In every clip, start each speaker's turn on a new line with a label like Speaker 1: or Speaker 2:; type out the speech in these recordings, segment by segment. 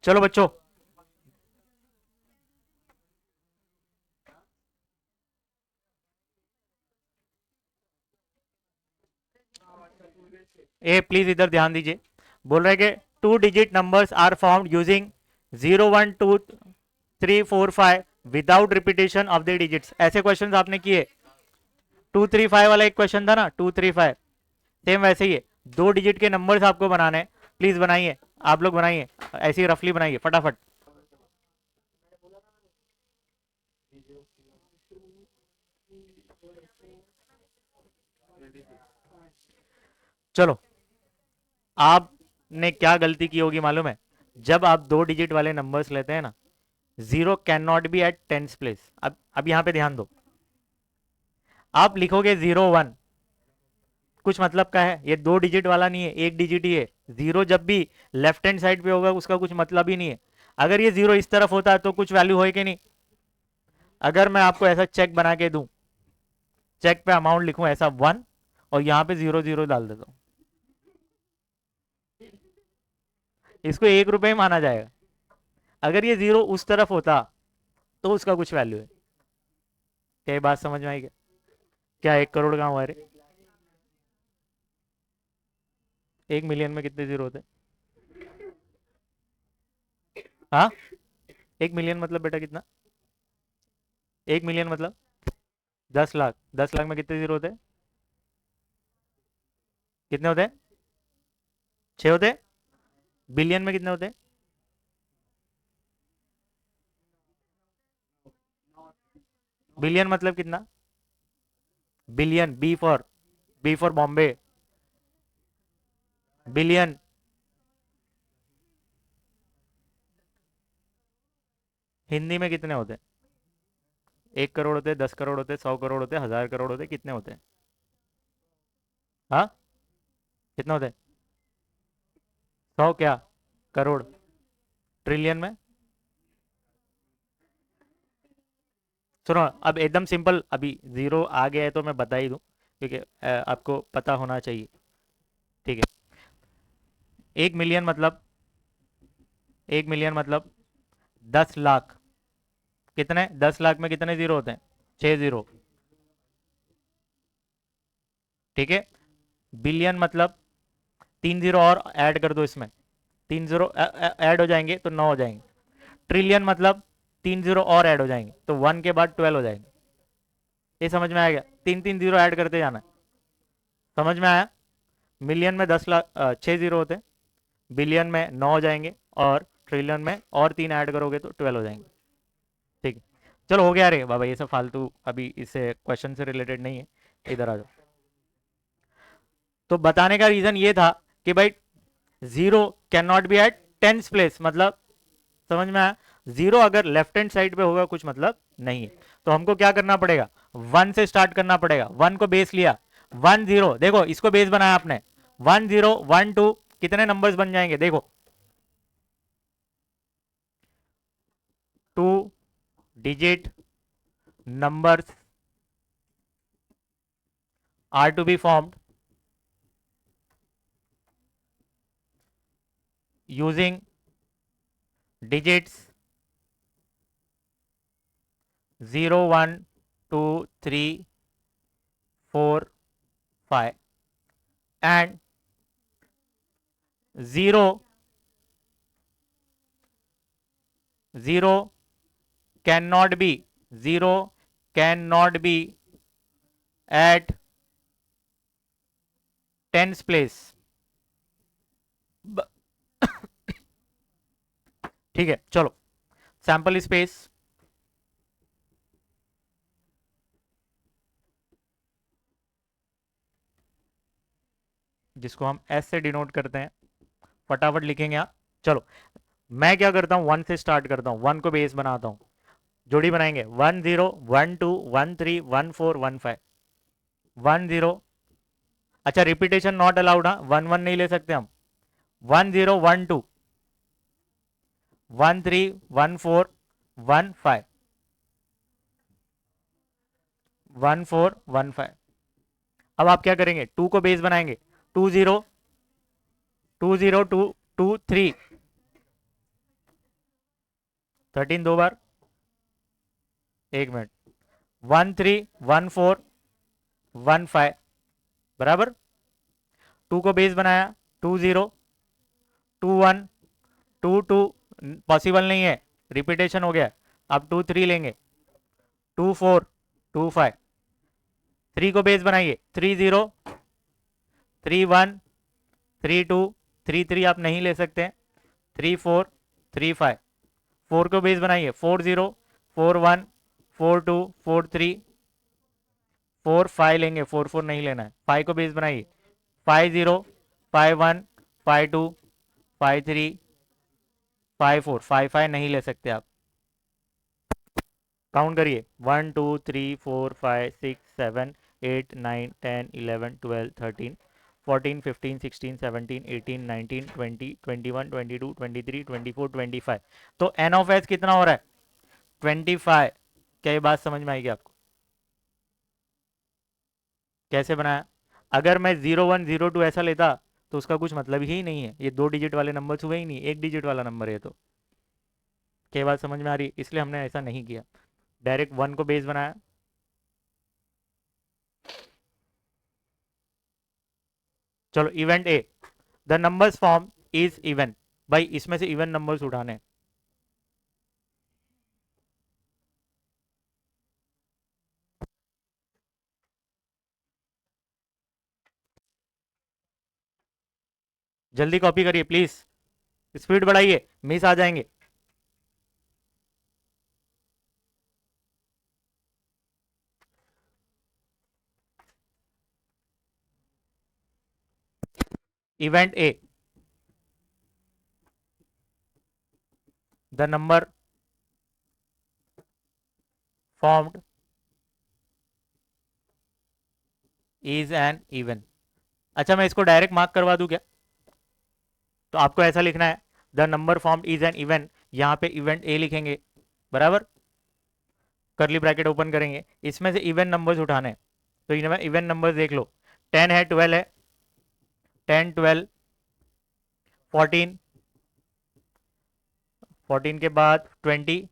Speaker 1: चलो बच्चों, ए प्लीज इधर ध्यान दीजिए। बोल रहे कि 2 digit numbers are formed using 0 1 2 3 4 5 without repetition of the digits. ऐसे क्वेश्चंस आपने किए? 2 3 5 वाला एक क्वेश्चन था ना, 2 3 5, सेम वैसे ही है। 2 डिजिट के नंबर्स आपको बनाने हैं, प्लीज बनाइए, आप लोग बनाइए, ऐसे ही रफली बनाइए फटाफट। चलो, आपने क्या गलती की होगी मालूम है? जब आप 2 डिजिट वाले नंबर्स लेते हैं ना, zero can not be at tens place. अब यहां पे ध्यान दो, आप लिखोगे 0 1, कुछ मतलब का है, ये 2 डिजिट वाला नहीं है, 1 डिजिट ही है। जीरो जब भी लेफ्ट हैंड साइड पे होगा उसका कुछ मतलब ही नहीं है। अगर ये जीरो इस तरफ होता है तो कुछ वैल्यू होए कि नहीं? अगर मैं आपको ऐसा चेक बना के दूं, चेक पे अमाउंट लिखूं ऐसा 1, और यहां पे 0 0 डाल देता हूं, इसको 1 रुपए ही माना जाएगा। अगर ये जीरो उस तरफ होता तो उसका कुछ वैल्यू है। क्या ये बात समझ में आई? क्या क्या 1 करोड़ कहाँ हुआ रे? 1 मिलियन में कितने जीरो होते हैं? हाँ, 1 मिलियन मतलब बेटा कितना? 1 मिलियन मतलब 10 लाख। 10 लाख में कितने जीरो होते हैं? कितने होते हैं? 6 होते हैं। बिलियन में कितने होते हैं? बिलियन मतलब कितना? Billion, B for Bombay, billion. Hindi में कितने होते हैं? 1 करोड़ होते हैं, 10 करोड़ होते हैं, 100 करोड़ होते हैं, 1000 करोड़ होते हैं, कितने होते हैं? हाँ, कितने होते हैं? 100 क्या? करोड़। ट्रिलियन में? सुनो, अब एकदम सिंपल, अभी जीरो आ गया है तो मैं बता ही दूं, क्योंकि आपको पता होना चाहिए। ठीक है, 1 मिलियन मतलब, 1 मिलियन मतलब 10 लाख। कितने? 10 लाख में कितने जीरो होते हैं? 6 जीरो। ठीक है, बिलियन मतलब 3 जीरो और ऐड कर दो इसमें, 3 जीरो ऐड हो जाएंगे तो 9 हो जाएंगे। ट्रिलियन मतलब 3 जीरो और ऐड हो जाएंगे तो 1 के बाद 12 हो जाएंगे। ये समझ में आएगा? 3 3 जीरो ऐड करते जाना। समझ में आया? मिलियन में 10 लाख 6 जीरो होते हैं, बिलियन में 9 हो जाएंगे, और ट्रिलियन में और 3 ऐड करोगे तो 12 हो जाएंगे। ठीक है, चलो हो गया रे बाबा, ये सब फालतू अभी इससे क्वेश्चन से रिलेटेड नहीं है, इधर आ जाओ। तो बताने का रीजन ये था कि भाई zero can not be at tens place, मतलब समझ में आया? जीरो अगर लेफ्ट हैंड साइड पे होगा कुछ मतलब नहीं है। तो हमको क्या करना पड़ेगा? 1 से स्टार्ट करना पड़ेगा। 1 को बेस लिया, 1 0, देखो इसको बेस बनाया आपने, 1 0 1 2, कितने नंबर्स बन जाएंगे देखो? 2 digit numbers are to be formed using digits 0 1 2 3 4 5, and 0 0 cannot be 0 cannot be at tens place। ठीक है, चलो सैंपल स्पेस, जिसको हम एस से डिनोट करते हैं, फटाफट लिखेंगे आप। चलो, मैं क्या करता हूं, 1 से स्टार्ट करता हूं, 1 को बेस बनाता हूं, जोड़ी बनाएंगे 1 0 1 2 1 3 1 4 1 5, 1 0। अच्छा, रिपीटेशन नॉट अलाउड, हाँ, 1 1 नहीं ले सकते हम। 1 0 1 2 1 3 1 4 1 5, 1 4 1 5। अब आप क्या करेंगे? 2 को बेस बनाएंगे, 2 0 2 0 2 2 3, 13 दो बार, 1 मिनट, 131415 बराबर। 2 को बेस बनाया, 20, 21, 22 पॉसिबल नहीं है, रिपीटेशन हो गया। अब 23 लेंगे, 2425। 3 को बेस बनाइए, 30, 31, 32, 33 आप नहीं ले सकते, 3435। 4 को बेस बनाइए, 40, 41, 42, 43, 45 लेंगे, 44 नहीं लेना है। 5 को बेस बनाइए, 50, 51, 52, 53, 54, 55 नहीं ले सकते आप। काउंट करिए, 1 2 3 4 5 6 7 8 9 10 11 12 13 14 15 16 17 18 19 20 21 22 23 24 25। तो एन ऑफ एस कितना हो रहा है? 25। क्या ये बात समझ में आएगी आपको? कैसे बनाया? अगर मैं 0102 ऐसा लेता तो उसका कुछ मतलब ही नहीं है, ये 2 डिजिट वाले नंबर हुए ही नहीं, 1 डिजिट वाला नंबर है। तो क्या बात समझ में आ रही है? इसलिए हमने ऐसा नहीं किया, डायरेक्ट 1 को बेस बनाया। चलो event A, the numbers form is even. भाई इसमें से इवन नंबर्स उठाने। जल्दी कॉपी करिए प्लीज, स्पीड बढ़ाइए, मिस आ जाएंगे। Event A, the number formed is an even. अच्छा मैं इसको डायरेक्ट मार्क करवा दूं क्या? तो आपको ऐसा लिखना है, the number formed is an even, यहां पे इवेंट ए लिखेंगे बराबर, करली ब्रैकेट ओपन करेंगे, इसमें से इवन नंबर्स उठाने। तो इनमें इवन नंबर्स देख लो, 10 है, 12 है, 10 12 14, 14 के बाद 20,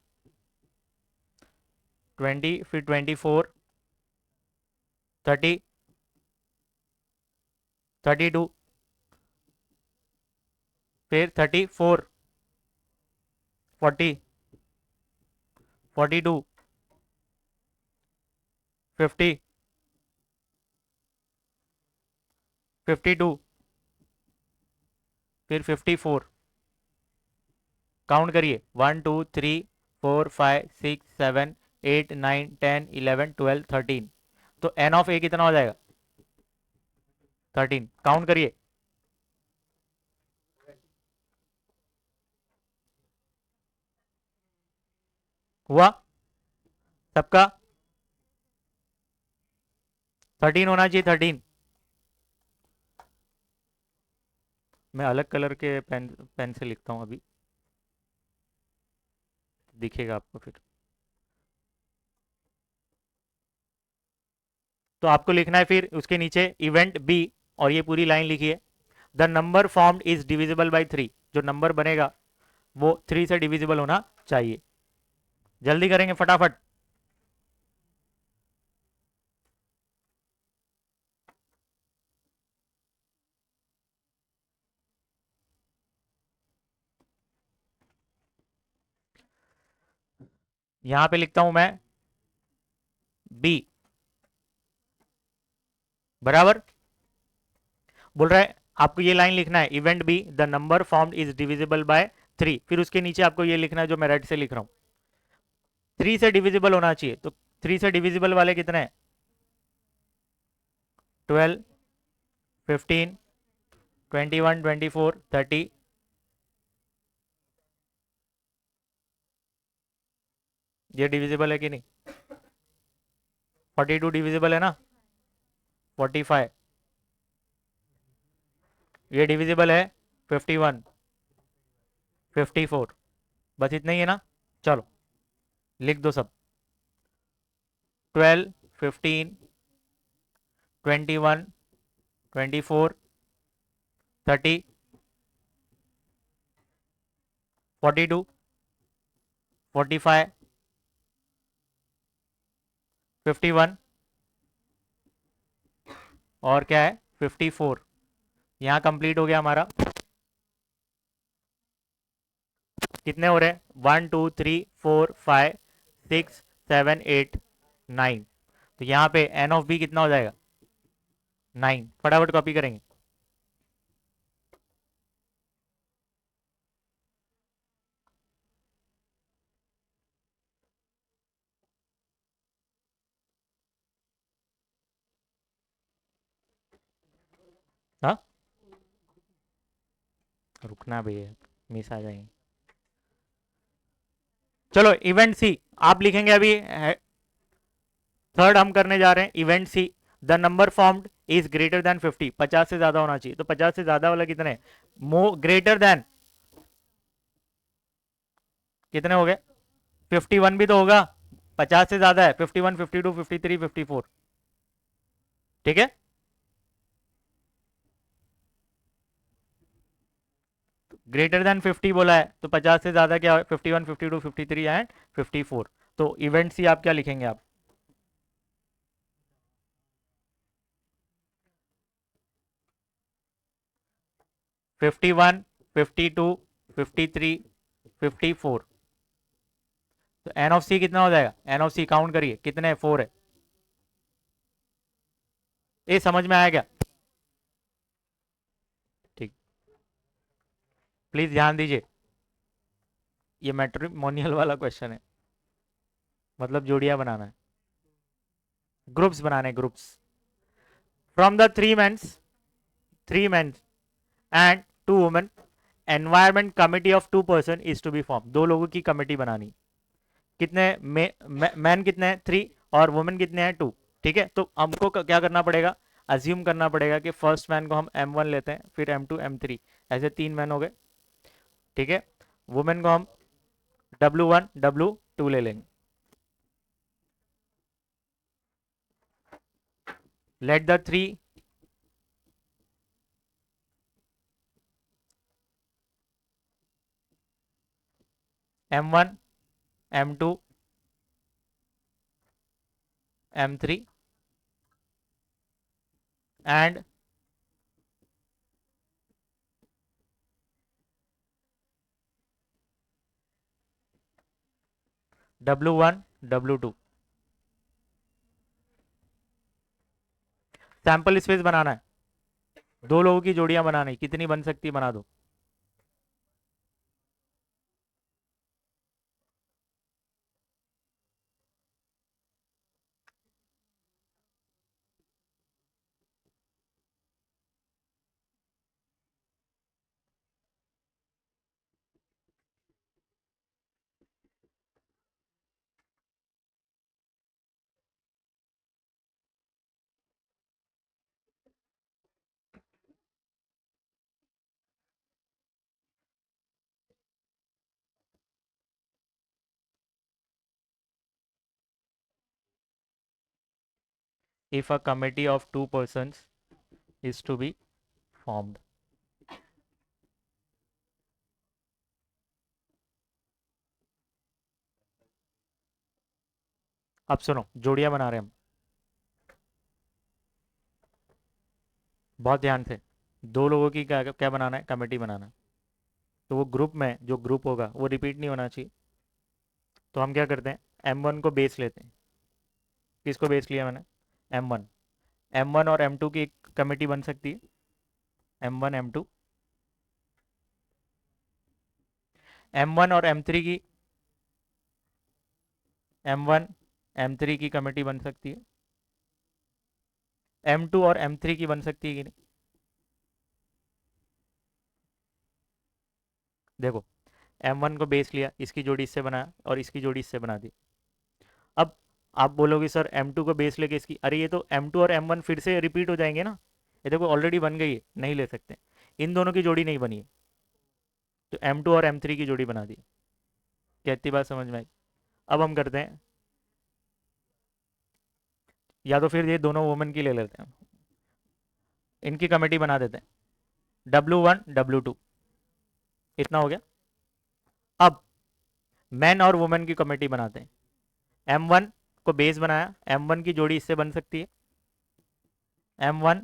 Speaker 1: 20 फिर 24, 30, 32, फिर 34, 40, 42, 50, 52, फिर 54। काउंट करिए, 1 2 3 4 5 6 7 8 9 10 11 12 13। तो एन ऑफ ए कितना हो जाएगा? 13। काउंट करिए, हुआ सबका? 13 होना चाहिए, 13। मैं अलग कलर के पेन पेन से लिखता हूँ अभी, दिखेगा आपको फिर। तो आपको लिखना है फिर उसके नीचे इवेंट बी, और ये पूरी लाइन लिखिए, the number formed is divisible by 3। जो नंबर बनेगा वो 3 से डिविजिबल होना चाहिए। जल्दी करेंगे फटाफट। यहां पे लिखता हूं मैं बी बराबर, बोल रहा है आपको ये लाइन लिखना है, event B the number formed is divisible by 3। फिर उसके नीचे आपको ये लिखना है जो मैं रेड से लिख रहा हूं, 3 से डिविजिबल होना चाहिए। तो 3 से डिविजिबल वाले कितने हैं? 12, 15, 21, 24, 30। ये डिविजिबल है कि नहीं? 42 डिविजिबल है ना? 45 ये डिविजिबल है, 51, 54। बस इतना ही है ना? चलो लिख दो सब, 12, 15, 21, 24, 30, 42, 45, 51 और क्या है 54। यहाँ कंप्लीट हो गया हमारा। कितने हो रहे हैं 1 2 3 4 5 6 7 8 9। तो यहाँ पे एन ऑफ बी कितना हो जाएगा 9। फटाफट कॉपी करेंगे। हाँ रुकना भैया, मिस आ जाएंगे। चलो इवेंट सी आप लिखेंगे अभी। थर्ड हम करने जा रहे हैं event C. The number formed is greater than 50। 50 से ज्यादा होना चाहिए। तो 50 से ज्यादा वाला कितने है ग्रेटर देन कितने हो गए 51 भी तो होगा। 50 से ज्यादा है 51 52 53 54। ठीक है ग्रेटर देन 50 बोला है तो 50 से ज्यादा क्या 51 52 53 एंड 54। तो इवेंट सी आप क्या लिखेंगे आप 51 52 53 54। तो एन ऑफ सी कितना हो जाएगा एन ऑफ सी काउंट करिए कितने 4 है। ये समझ में आया क्या ठीक प्लीज ध्यान दीजिए। ये मैट्रिमोनियल वाला क्वेश्चन है मतलब जोड़ियां बनाना है ग्रुप्स बनाने groups from the three mens and 2 women environment committee of 2 person is to be form. 2 लोगों की कमेटी बनानी। कितने मैन कितने हैं 3 और वुमेन कितने हैं 2। ठीक है तो हमको क्या करना पड़ेगा अज्यूम करना पड़ेगा कि फर्स्ट मैन को हम M1 लेते हैं फिर M2 M3 ऐसे 3 मैन हो गए। ठीक है वुमेन को हम W1 W2 ले लेंगे। Let the three M1 M2 M3 and W1 W2 sample space बनाना है। 2 लोगों की जोड़ियां बनानी कितनी बन सकती बना दो। If a committee of 2 persons is to be formed। अब सुनो जोड़ियां बना रहे हैं हम बहुत ध्यान से। 2 लोगों की क्या क्या बनाना है कमेटी बनाना है। तो वो ग्रुप में जो ग्रुप होगा वो रिपीट नहीं होना चाहिए। तो हम क्या करते हैं M1 को बेस लेते हैं। किसको बेस लिया मैंने M1। M1 और M2 की एक कमेटी बन सकती है M1 M2। M1 और M3 की M1 M3 की कमेटी बन सकती है। M2 और M3 की बन सकती है कि नहीं। देखो M1 को बेस लिया इसकी जोड़ी इससे बनाया और इसकी जोड़ी इससे बना दी। अब आप बोलोगे सर M2 को बेस लेके इसकी अरे ये तो M2 और M1 फिर से रिपीट हो जाएंगे ना। ये देखो ऑलरेडी बन गई है नहीं ले सकते। इन दोनों की जोड़ी नहीं बनी है तो M2 और M3 की जोड़ी बना दी। कहती बात समझ में आई। अब हम करते हैं या तो फिर ये दोनों वुमेन की ले लेते हैं इनकी कमेटी बना देते हैं W1 W2। इतना हो गया। अब मैन और वुमेन की कमेटी बनाते हैं। M1 को बेस बनाया, M1 की जोड़ी इससे बन सकती है, M1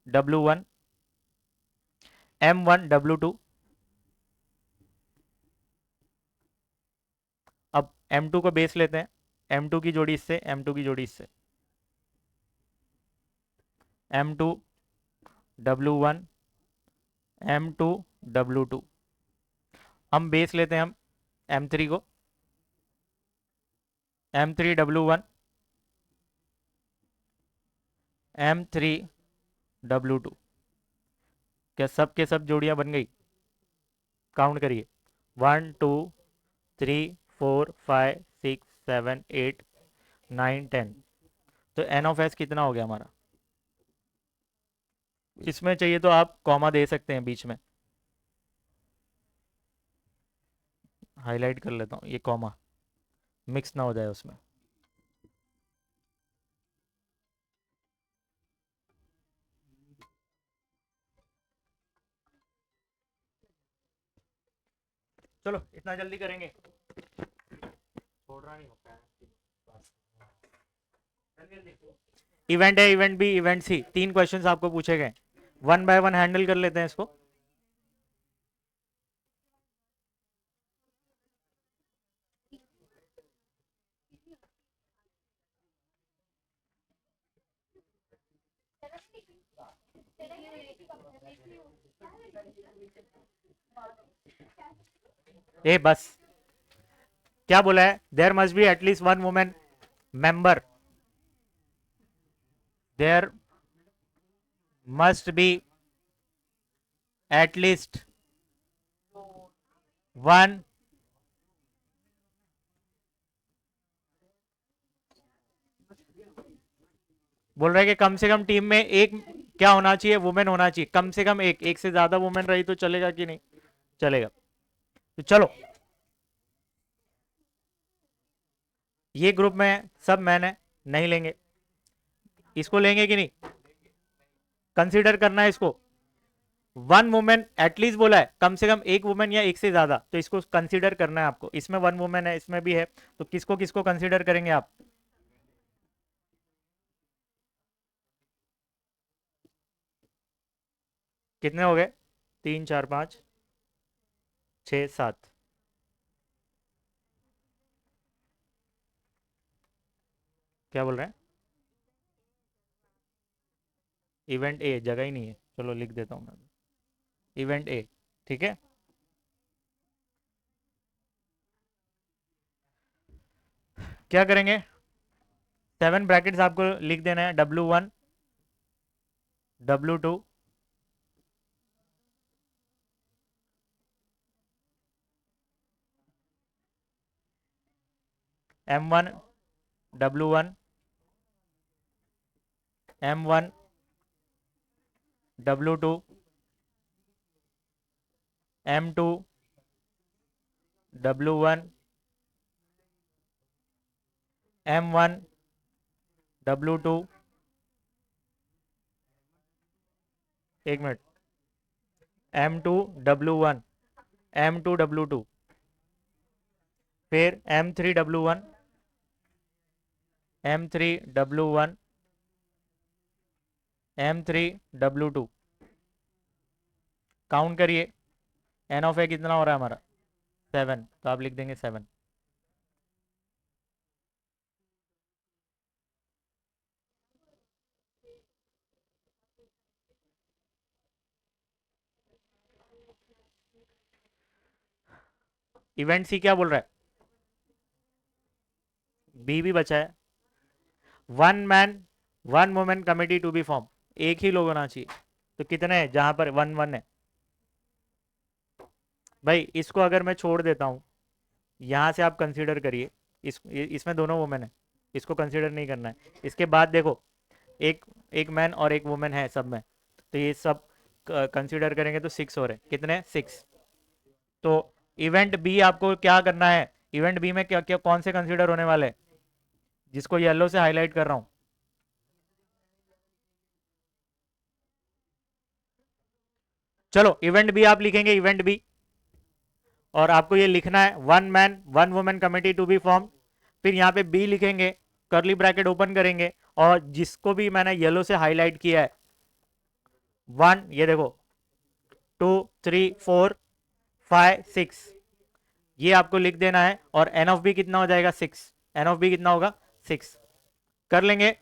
Speaker 1: W1, M1 W2। अब M2 को बेस लेते हैं, M2 की जोड़ी इससे, M2 की जोड़ी इससे, M2 W1, M2 W2। हम बेस लेते हैं हम M3 को, M3 W1, M3 W2। क्या सब के सब जोड़ियां बन गई? काउंट करिए, 1 2 3 4 5 6 7 8 9 10। तो एन ऑफ एस कितना हो गया हमारा? इसमें चाहिए तो आप कॉमा दे सकते हैं बीच में, हाईलाइट कर लेता हूँ, ये कॉमा मिक्स ना हो जाए उसमें। चलो इतना जल्दी करेंगे, छोड़ रहा नहीं होता है। इवेंट है, इवेंट बी, इवेंट सी, 3 क्वेश्चंस आपको पूछे गए, वन बाय वन हैंडल कर लेते हैं इसको। ए बस, क्या बोला है? There must be at least one women member, there must be at least one, बोल रहे हैं कि कम से कम टीम में एक क्या होना चाहिए? वुमेन होना चाहिए, कम से कम एक, एक से ज्यादा वुमेन रही तो चलेगा कि नहीं चलेगा? तो चलो, ये ग्रुप में सब मैन है, नहीं लेंगे, इसको लेंगे कि नहीं? कंसीडर करना है इसको, वन वुमेन एटलीस्ट बोला है, कम से कम एक वुमेन या एक से ज्यादा, तो इसको कंसीडर करना है आपको। इसमें वन वुमेन है, इसमें भी है, तो किसको किसको कंसीडर करेंगे आप? कितने हो गए? 3 4 5 6 7। क्या बोल रहे हैं? इवेंट ए जगह ही नहीं है, चलो लिख देता हूँ मैं, इवेंट ए, ठीक है। क्या करेंगे? 7 ब्रैकेट्स आपको लिख देना है, W1, W2, M1 W1, M1 W2, M2 W1, M1 W2। एक minute, M2 W1, M2 W2, फिर M3 W1, M3 W1, M3 W2। Count करिए, एन ऑफ ए कितना हो रहा है हमारा? 7, तो आप लिख देंगे 7। इवेंट सी क्या बोल रहा है? बी भी बचा है, one man one women committee to be form, एक ही लोग होना चाहिए। तो कितने हैं जहां पर वन वन है? भाई इसको अगर मैं छोड़ देता हूं, यहां से आप कंसीडर करिए, इसमें दोनों वुमेन है, इसको कंसीडर नहीं करना है। इसके बाद देखो, एक एक मैन और एक वुमेन है सब में, तो ये सब कंसीडर करेंगे तो 6 हो रहे, कितने? 6। तो इवेंट बी आपको क्या करना है? इवेंट बी में क्या क्या कौन से कंसीडर होने वाले हैं, जिसको येलो से हाईलाइट कर रहा हूं? चलो इवेंट बी आप लिखेंगे, इवेंट बी, और आपको ये लिखना है 1 man 1 woman committee to be form. फिर यहाँ पे बी लिखेंगे, कर्ली ब्रैकेट ओपन करेंगे, और जिसको भी मैंने येलो से हाईलाइट किया है 1, ये देखो 2 3 4 5 6, ये आपको लिख देना है। और एन ऑफ बी कितना हो जाएगा 6, एन ऑफ बी कितना होगा 6, कर लेंगे।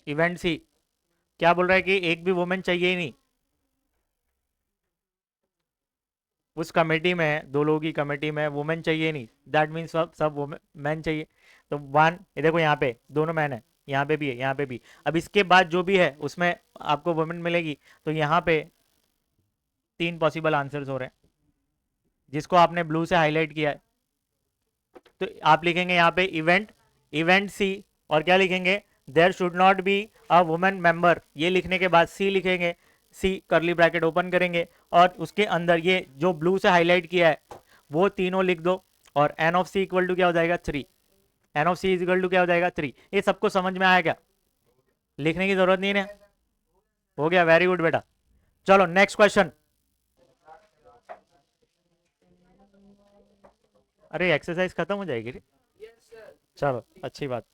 Speaker 1: इवेंट सी क्या बोल रहा है कि एक भी वुमेन चाहिए ही नहीं उस कमेटी में, 2 लोगों की कमेटी में वुमेन चाहिए नहीं, दैट मीन्स सब मैन चाहिए। तो 1, ये देखो यहाँ पे दोनों मैन है, यहाँ पे भी है, यहाँ पे भी। अब इसके बाद जो भी है उसमें आपको वुमेन मिलेगी। तो यहाँ पे 3 पॉसिबल आंसर्स हो रहे हैं जिसको आपने ब्लू से हाईलाइट किया है। तो आप लिखेंगे यहाँ पे इवेंट, इवेंट सी, और क्या लिखेंगे, there should not be a women member. ये लिखने के बाद सी लिखेंगे, सी कर्ली ब्रैकेट ओपन करेंगे, और उसके अंदर ये जो ब्लू से हाईलाइट किया है वो तीनों लिख दो। और N of C equal to क्या हो जाएगा 3, N of C is equal to क्या हो जाएगा 3। ये सबको समझ में आया क्या? लिखने की जरूरत नहीं है, हो गया, वेरी गुड बेटा। चलो नेक्स्ट क्वेश्चन। अरे एक्सरसाइज खत्म हो जाएगी रे। चलो अच्छी बात।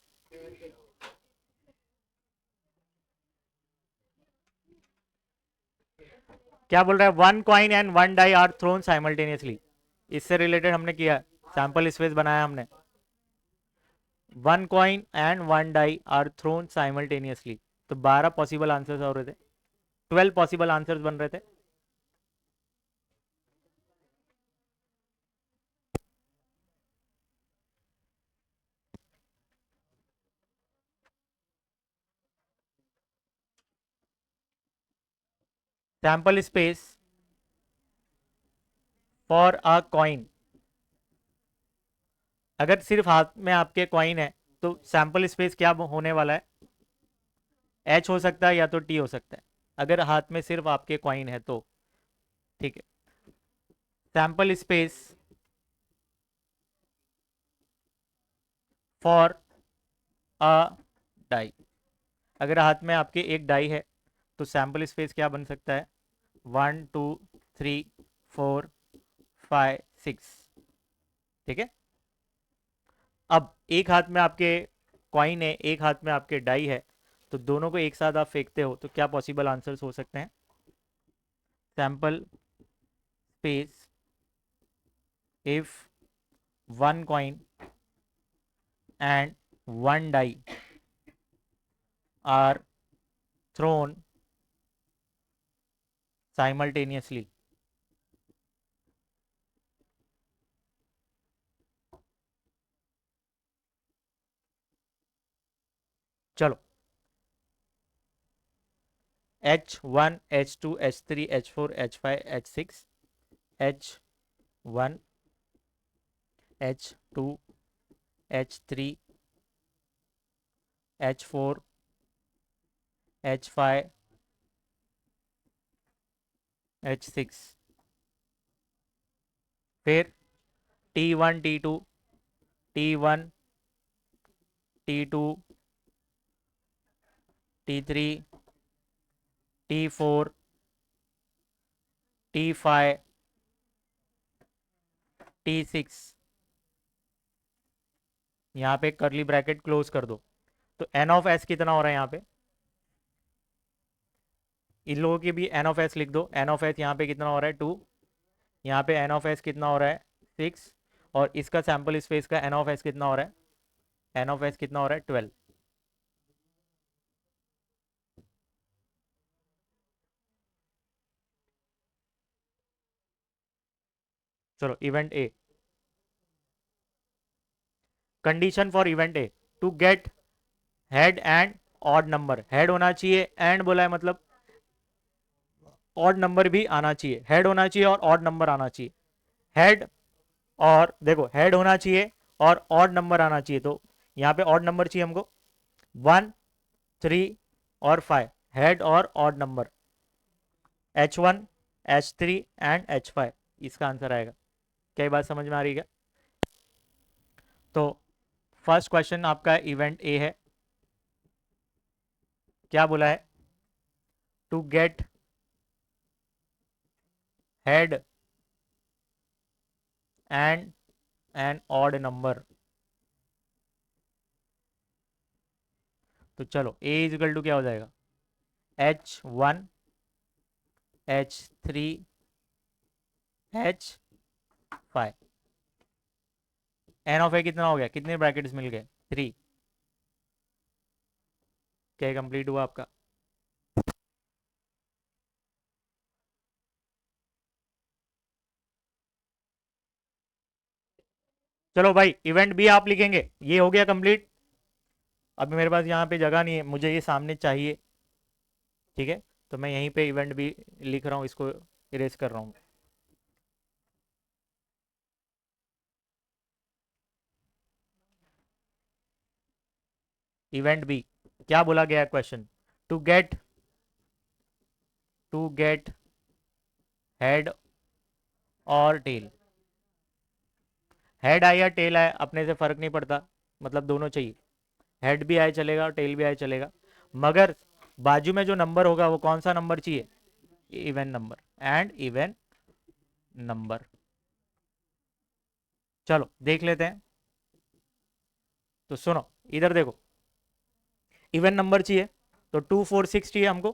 Speaker 1: क्या बोल रहा है, 1 coin and 1 die are thrown simultaneously. इससे रिलेटेड हमने किया, सैंपल स्पेस बनाया हमने। 1 coin and 1 die are thrown simultaneously. तो 12 पॉसिबल आंसर्स हो रहे थे, 12 पॉसिबल आंसर्स बन रहे थे। Sample space for a coin, अगर सिर्फ हाथ में आपके कॉइन है तो सैंपल स्पेस क्या होने वाला है, एच हो सकता है या तो टी हो सकता है, अगर हाथ में सिर्फ आपके कॉइन है तो। ठीक है, sample space for a die, अगर हाथ में आपके एक डाई है तो सैंपल स्पेस क्या बन सकता है, 1 2 3 4 5 6। ठीक है, अब एक हाथ में आपके कॉइन है, एक हाथ में आपके डाई है, तो दोनों को एक साथ आप फेंकते हो तो क्या पॉसिबल आंसर्स हो सकते हैं, sample space if 1 coin and 1 die are thrown simultaneously। चलो, H1 H2 H3 H4 H5 H6, H1 H2 H3 H4 H5 H6, फिर T1 T2 T1 T2 T3 T4 T5 T6। यहाँ पे करली bracket close कर दो। तो N of S कितना हो रहा है यहाँ पे, इन लोगों की भी एन ऑफ एस लिख दो। एन ऑफ एस यहाँ पे कितना हो रहा है 2, यहाँ पे एन ऑफ एस कितना हो रहा है 6, और इसका सैंपल स्पेस का एन ऑफ एस कितना हो रहा है, एन ऑफ एस कितना हो रहा है 12। चलो event A, condition for event A, to get head and odd number, head होना चाहिए, एंड बोला है मतलब ऑड नंबर भी आना चाहिए, हेड होना चाहिए और ऑड नंबर आना चाहिए। हेड, और देखो हेड होना चाहिए और ऑड नंबर आना चाहिए, तो यहाँ पे ऑड नंबर चाहिए हमको 1 3 और 5, हेड और odd number H1 H3 and H5, इसका आंसर आएगा। क्या ये बात समझ में आ रही है? तो फर्स्ट क्वेश्चन आपका इवेंट ए है। क्या बोला है? To get head and an odd number. तो चलो a इजिकल टू क्या हो जाएगा? H1 H3 H5। N of A कितना हो गया? कितने ब्रैकेट्स मिल गए? 3। क्या कंप्लीट हुआ आपका? चलो भाई, इवेंट बी आप लिखेंगे, ये हो गया कंप्लीट। अभी मेरे पास यहाँ पे जगह नहीं है, मुझे ये सामने चाहिए। ठीक है, तो मैं यहीं पे इवेंट बी लिख रहा हूँ, इसको इरेज कर रहा हूँ। इवेंट बी क्या बोला गया क्वेश्चन? टू गेट हेड और टेल। हेड आए या टेल आए अपने से फर्क नहीं पड़ता, मतलब दोनों चाहिए। हेड भी आए चलेगा और टेल भी आए चलेगा, मगर बाजू में जो नंबर होगा वो कौन सा नंबर चाहिए? Even number and even number. चलो देख लेते हैं। तो सुनो, इधर देखो, इवन नंबर चाहिए तो 2 4 6 चाहिए हमको।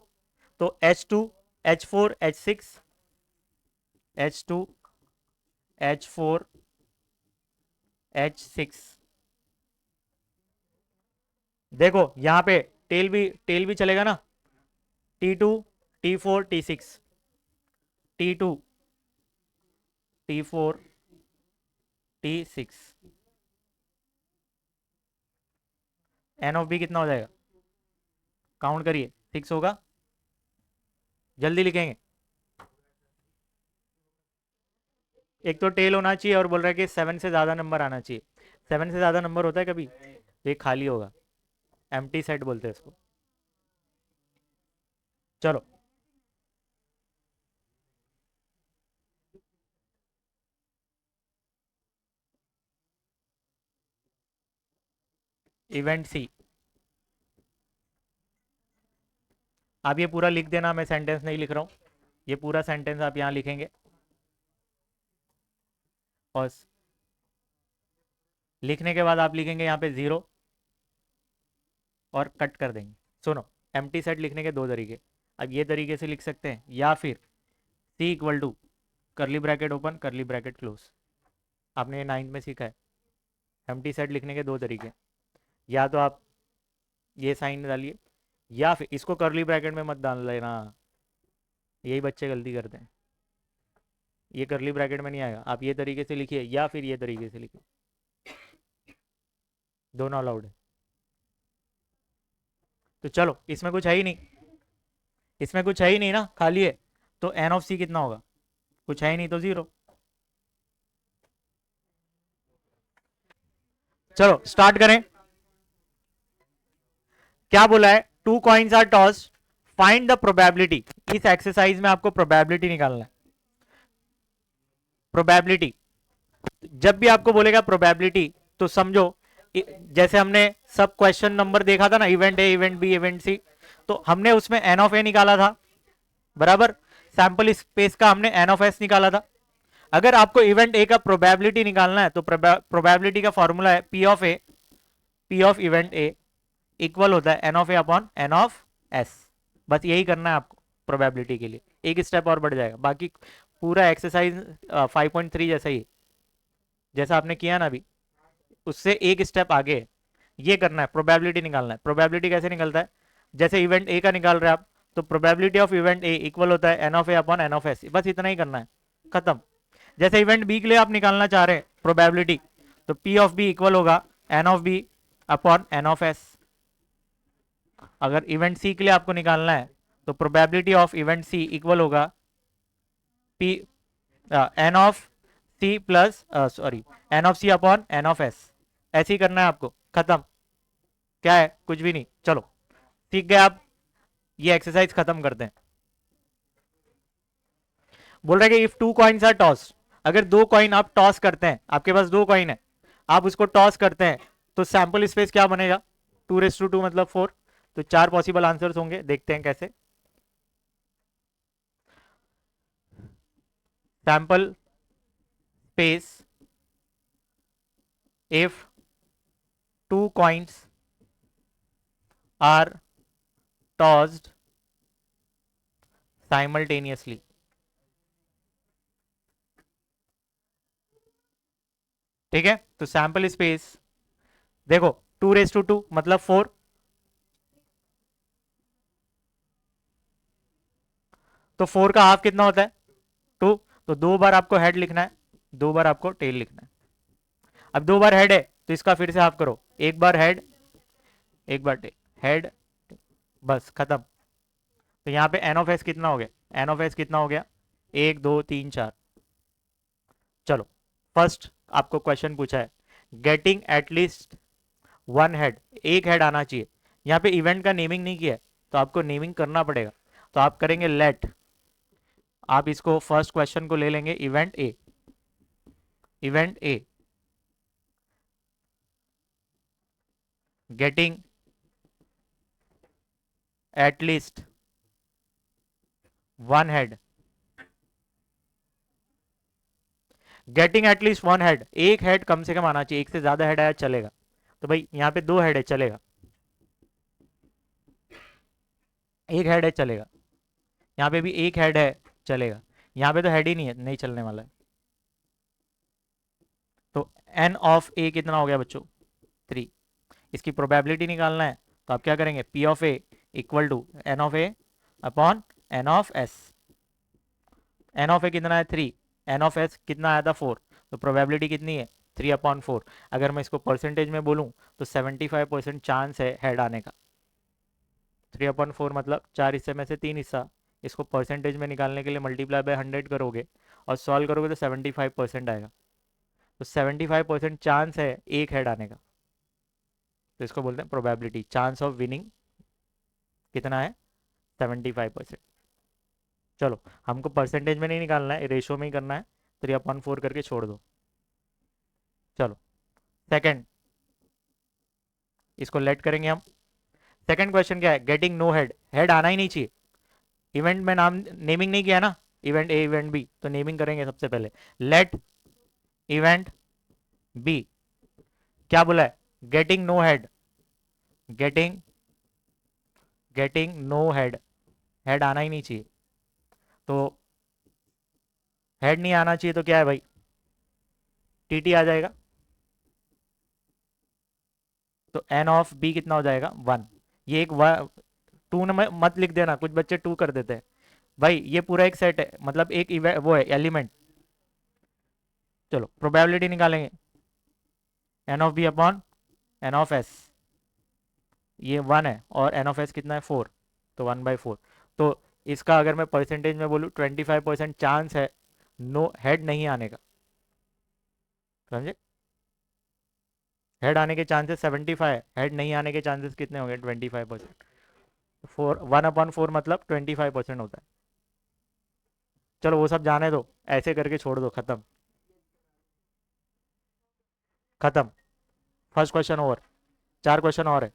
Speaker 1: तो H2 H4 H6 H2 H4 H6। देखो यहां पे टेल भी चलेगा ना। T2 T4 T6 T2 T4 T6। N of B कितना हो जाएगा? काउंट करिए, 6 होगा। जल्दी लिखेंगे। एक तो टेल होना चाहिए और बोल रहा है कि 7 से ज़्यादा नंबर आना चाहिए। 7 से ज़्यादा नंबर होता है कभी? ये खाली होगा, एम्प्टी सेट बोलते हैं इसको। चलो इवेंट सी, आप ये पूरा लिख देना, मैं सेंटेंस नहीं लिख रहा हूँ। ये पूरा सेंटेंस आप यहाँ लिखेंगे और लिखने के बाद आप लिखेंगे यहाँ पे 0 और कट कर देंगे। सुनो, एम्प्टी सेट लिखने के दो तरीके। अब ये तरीके से लिख सकते हैं, या फिर C equal to curly bracket open curly bracket close. आपने ये 9th में सीखा है। एम्प्टी सेट लिखने के दो तरीके, या तो आप ये साइन डालिए, या फिर इसको करली ब्रैकेट में मत डाल लेना, यही बच्चे गलती करते हैं। ये करली ब्रैकेट में नहीं आएगा, आप ये तरीके से लिखिए या फिर ये तरीके से लिखिए, दोनों अलाउड है। तो चलो, इसमें कुछ है ही नहीं, इसमें कुछ है ही नहीं ना, खाली है। तो एन ऑफ सी कितना होगा? कुछ है ही नहीं तो 0। चलो स्टार्ट करें। क्या बोला है? Two coins are tossed, find the probability. इस एक्सरसाइज में आपको प्रोबेबिलिटी निकालना है। प्रोबेबिलिटी, जब भी आपको बोलेगा प्रोबेबिलिटी तो समझो, जैसे हमने सब क्वेश्चन नंबर देखा था ना, event A event B event C, तो हमने उसमें एन ऑफ ए निकाला था, बराबर। सैंपल स्पेस का हमने एन ऑफ एस निकाला था। अगर आपको इवेंट ए का प्रोबेबिलिटी निकालना है तो प्रोबेबिलिटी का फॉर्मूला है P of event A equal होता है N of A upon N of S. बस यही करना है आपको प्रोबेबिलिटी के लिए, एक स्टेप और बढ़ जाएगा। बाकी पूरा एक्सरसाइज 5.3 जैसा ही, जैसा आपने किया ना अभी, उससे एक स्टेप आगे ये करना है, प्रोबेबिलिटी निकालना है। प्रोबेबिलिटी कैसे निकलता है? जैसे इवेंट ए का निकाल रहे हैं आप, तो probability of event A equal होता है N of A upon N of S. बस इतना ही करना है, खत्म। जैसे इवेंट बी के लिए आप निकालना चाह रहे हैं प्रोबेबिलिटी, तो पी ऑफ बी इक्वल होगा N of B upon N of S. अगर इवेंट सी के लिए आपको निकालना है तो probability of event C equal होगा P N of C plus sorry N of C upon N of S. ऐसे ही करना है आपको, खत्म। क्या है? कुछ भी नहीं। चलो सीख गए आप, ये एक्सरसाइज खत्म करते हैं। बोल रहे कि if two coins are toss, अगर दो कॉइन आप टॉस करते हैं, आपके पास दो कॉइन है, आप उसको टॉस करते हैं, तो सैंपल स्पेस क्या बनेगा? 2 to 2 मतलब 4। तो 4 पॉसिबल आंसर्स होंगे, देखते हैं कैसे। Sample space if 2 coins are tossed simultaneously। ठीक है, तो सैंपल स्पेस देखो, 2 to 2 मतलब 4, तो 4 का हाफ कितना होता है? 2। तो 2 बार आपको हेड लिखना है, 2 बार आपको टेल लिखना है। अब 2 बार हेड है तो इसका फिर से हाफ करो, एक बार हेड, एक बार टेल, हेड, बस खत्म। तो यहाँ पे एन ऑफ एस कितना हो गया? एन ऑफ एस कितना हो गया? 1 2 3 4। चलो, फर्स्ट आपको क्वेश्चन पूछा है, गेटिंग एटलीस्ट वन हेड, एक हेड आना चाहिए। यहाँ पे इवेंट का नेमिंग नहीं किया है, तो आपको नेमिंग करना पड़ेगा। तो आप करेंगे लेट, आप इसको फर्स्ट क्वेश्चन को ले लेंगे event A, event A getting at least one head, getting at least one head, एक हेड कम से कम आना चाहिए, एक से ज्यादा हेड आया चलेगा। तो भाई यहाँ पे 2 हेड है, चलेगा, एक हेड है चलेगा, यहाँ पे भी एक हेड है चलेगा, यहाँ पे तो हेड ही नहीं है, नहीं चलने वाला है। तो एन ऑफ ए कितना हो गया बच्चों? 3। इसकी प्रोबेबिलिटी निकालना है, तो आप क्या करेंगे? P of A equal to N of A upon N of S. N of A कितना है? 3। एन ऑफ एस कितना आया था? 4। तो प्रोबेबिलिटी कितनी है? 3/4। अगर मैं इसको परसेंटेज में बोलूँ तो 75% चांस है हेड आने का। 3/4 मतलब 4 हिस्से में से 3 हिस्सा। इसको परसेंटेज में निकालने के लिए मल्टीप्लाई बाय 100 करोगे और सॉल्व करोगे तो 75% आएगा। तो 75% चांस है एक हेड आने का, तो इसको बोलते हैं प्रोबेबिलिटी। चांस ऑफ विनिंग कितना है? 75%। चलो, हमको परसेंटेज में नहीं निकालना है, रेशो में ही करना है, 3/4 करके छोड़ दो। चलो, सेकंड, इसको लेट करेंगे हम। सेकंड क्वेश्चन क्या है? गेटिंग नो हेड, हेड आना ही नहीं चाहिए। इवेंट में नाम नेमिंग नहीं किया ना, इवेंट ए इवेंट बी, तो नेमिंग करेंगे सबसे पहले। लेट इवेंट बी, क्या बोला है? Getting no head, getting getting no head, head आना ही नहीं चाहिए। तो हेड नहीं आना चाहिए तो क्या है भाई? टीटी आ जाएगा। तो एन ऑफ बी कितना हो जाएगा? 1। ये एक 2 न मत लिख देना, कुछ बच्चे 2 कर देते हैं। भाई ये पूरा एक सेट है, मतलब एक वो है एलिमेंट। चलो, प्रोबेबिलिटी निकालेंगे, N of B upon N of S, ये 1 है और एन ऑफ एस कितना है? 4। तो 1/4। तो इसका अगर मैं परसेंटेज में बोलूँ, 25% चांस है नो हेड नहीं आने का, समझे? हेड आने के चांसेस 75, हेड नहीं आने के चांसेस कितने हो गए? 25%। 1/4 मतलब 25% होता है। चलो वो सब जाने दो, ऐसे करके छोड़ दो, खत्म, खत्म। First question over. 4 क्वेश्चन और है,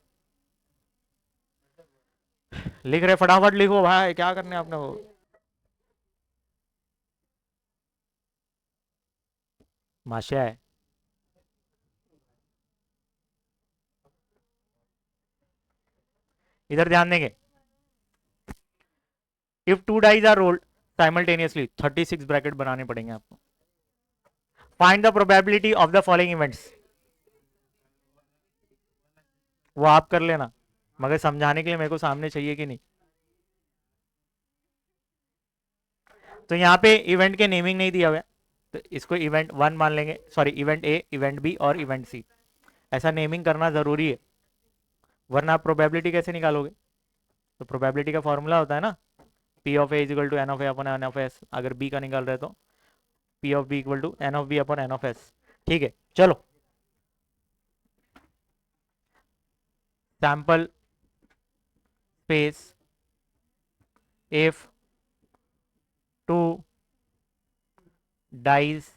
Speaker 1: लिख रहे फटाफट लिखो भाई, क्या करने आपने वो। माशा है। इधर ध्यान देंगे। If 2 dice are rolled simultaneously, 36 bracket बनाने पड़ेंगे आपको। Find the probability of the following events, वो आप कर लेना, मगर समझाने के लिए मेरे को सामने चाहिए कि नहीं। तो यहाँ पे इवेंट के नेमिंग नहीं दिया हुआ है, तो इसको इवेंट 1 मान लेंगे, sorry event A, event B और इवेंट सी, ऐसा नेमिंग करना जरूरी है, वरना आप प्रोबेबिलिटी कैसे निकालोगे? तो प्रोबेबिलिटी का फॉर्मूला होता है ना, P of A equal to N of A upon N of S. अगर बी का निकाल रहे तो P of B equal to N of B upon N of S. ठीक है, चलो, sample space if 2 dice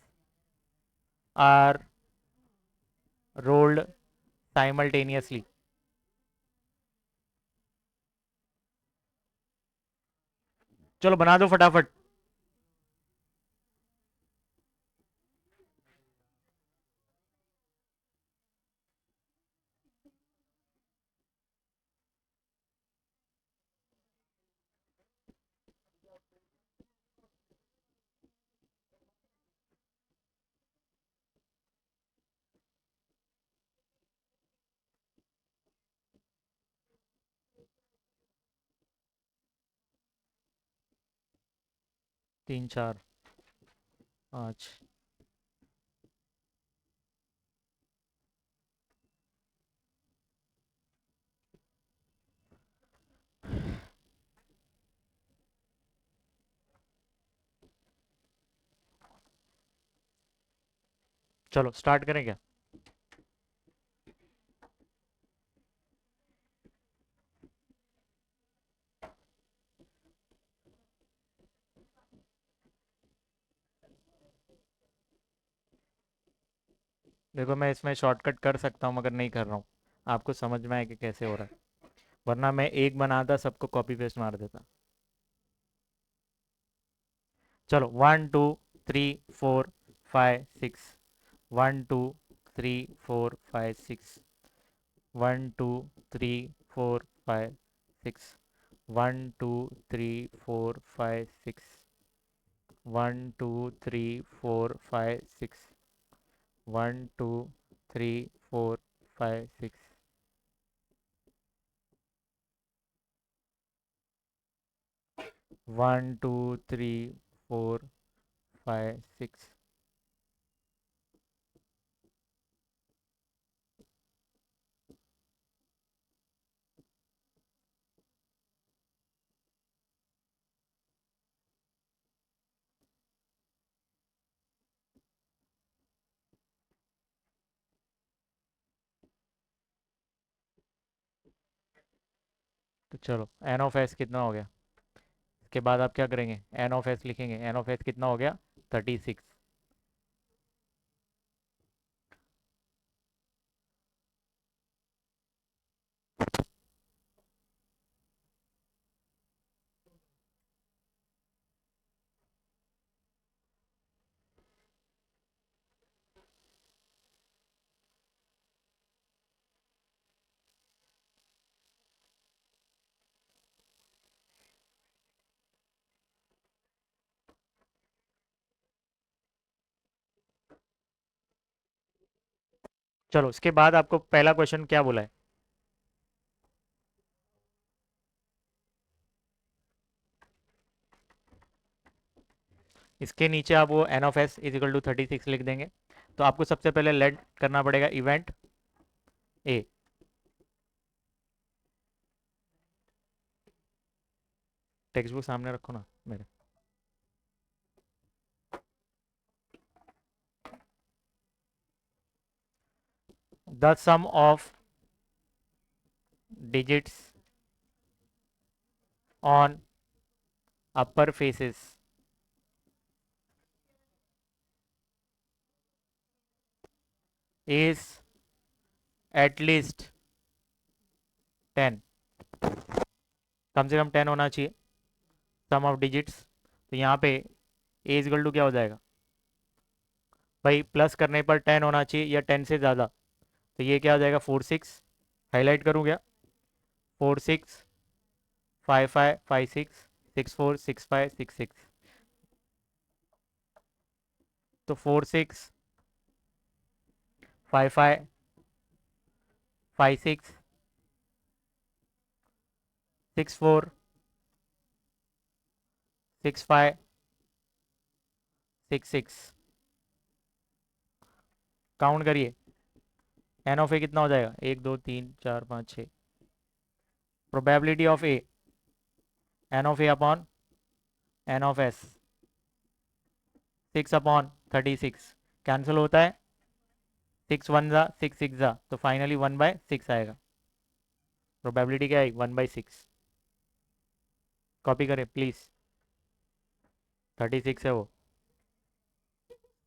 Speaker 1: are rolled simultaneously. चलो बना दो फटाफट। तीन चार पाँच। चलो स्टार्ट करें क्या? देखो मैं इसमें शॉर्टकट कर सकता हूँ मगर नहीं कर रहा हूँ। आपको समझ में आए कि कैसे हो रहा है, वरना मैं एक बनाता सबको कॉपी पेस्ट मार देता। चलो 1 2 3 4 5 6। 1 2 3 4 5 6। 1 2 3 4 5 6। 1 2 3 4 5 6। 1 2 3 4 5 6। 1 2 3 4 5 6। 1 2 3 4 5 6। तो चलो एन ऑफ एस कितना हो गया? इसके बाद आप क्या करेंगे? एन ऑफ एस लिखेंगे। एन ऑफ एस कितना हो गया? 36। चलो इसके बाद आपको पहला क्वेश्चन क्या बोला है? इसके नीचे आप वो N of S is equal to 36 लिख देंगे। तो आपको सबसे पहले लेट करना पड़ेगा इवेंट ए। टेक्स्ट बुक सामने रखो ना मेरे। The sum of digits on upper faces is at least 10। कम से कम 10 होना चाहिए सम ऑफ डिजिट्स। तो यहाँ पे ए इज इक्वल टू क्या हो जाएगा भाई? प्लस करने पर 10 होना चाहिए या 10 से ज़्यादा। तो ये क्या हो जाएगा? 4 6। हाईलाइट करूँ क्या? 4 6 5 5 5 6। 6 4 6 5 6 6। तो 4 6 5 5 5 6 6 4 6 5 6 6। काउंट करिए। एन ऑफ ए कितना हो जाएगा? 1 2 3 4 5 6। Probability of A, N of A upon N of S, 6/36 cancel होता है। 6 1 जा 6 6 जा, तो फाइनली 1/6 आएगा। प्रोबेबिलिटी क्या है? 1/6। कॉपी करें प्लीज। 36 है वो।